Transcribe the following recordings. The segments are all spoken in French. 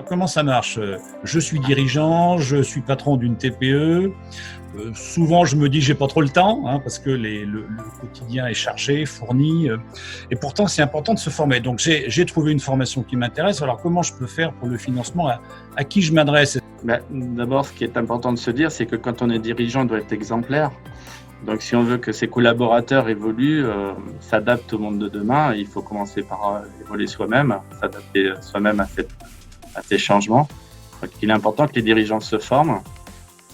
comment ça marche? Je suis dirigeant, je suis patron d'une TPE. Souvent, je me dis que j'ai pas trop le temps, parce que le quotidien est chargé, fourni. Et pourtant, c'est important de se former. Donc, j'ai trouvé une formation qui m'intéresse. Alors, comment je peux faire pour le financement? À qui je m'adresse? D'abord, ce qui est important de se dire, c'est que quand on est dirigeant, on doit être exemplaire. Donc, si on veut que ses collaborateurs évoluent, s'adaptent au monde de demain, il faut commencer par évoluer soi-même, s'adapter soi-même à ces changements. Donc, il est important que les dirigeants se forment.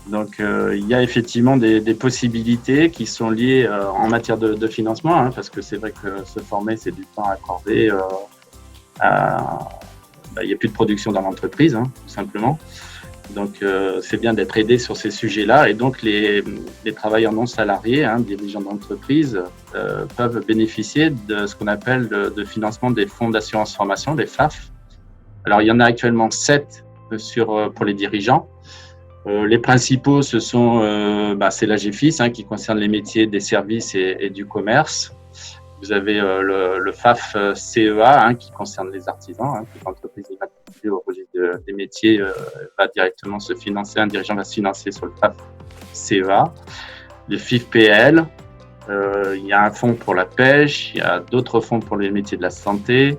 Donc, il y a effectivement des possibilités qui sont liées en matière de financement, parce que c'est vrai que se former, c'est du temps accordé. Il n'y a plus de production dans l'entreprise, tout simplement. Donc, c'est bien d'être aidé sur ces sujets-là. Et donc, les travailleurs non salariés, dirigeants d'entreprise, peuvent bénéficier de ce qu'on appelle de financement des fonds d'assurance formation, les FAF. Alors, il y en a actuellement 7 pour les dirigeants. Les principaux, c'est l'AGFIS, qui concerne les métiers des services et du commerce. Vous avez le FAF CEA, qui concerne les artisans, qui est l'entreprise immatriculée au registre des métiers, va directement se financer, un dirigeant va se financer sur le FAF CEA. Le FIF-PL, il y a un fonds pour la pêche, il y a d'autres fonds pour les métiers de la santé.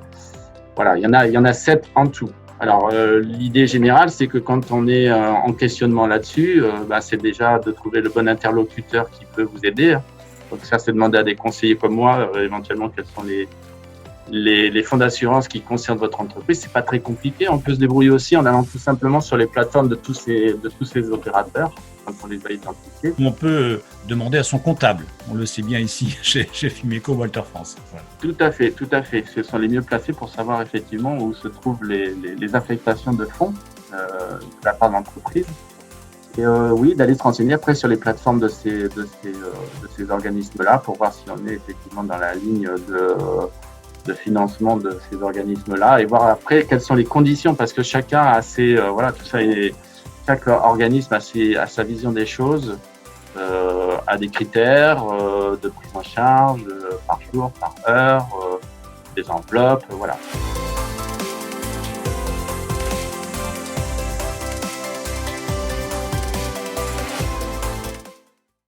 Voilà, il y en a 7 en tout. Alors, l'idée générale, c'est que quand on est en questionnement là-dessus, c'est déjà de trouver le bon interlocuteur qui peut vous aider. Donc ça, c'est demander à des conseillers comme moi, éventuellement, quels sont les fonds d'assurance qui concernent votre entreprise. C'est pas très compliqué. On peut se débrouiller aussi en allant tout simplement sur les plateformes de tous ces opérateurs, quand on les a identifiés. On peut demander à son comptable. On le sait bien ici, chez Fimeco Walter France. Voilà. Tout à fait. Ce sont les mieux placés pour savoir effectivement où se trouvent les affectations de fonds de la part de l'entreprise. Et oui, d'aller se renseigner après sur les plateformes de ces organismes-là pour voir si on est effectivement dans la ligne de financement de ces organismes-là et voir après quelles sont les conditions, parce que chacun a chaque organisme a sa vision des choses, a des critères de prise en charge par jour, par heure, des enveloppes, voilà.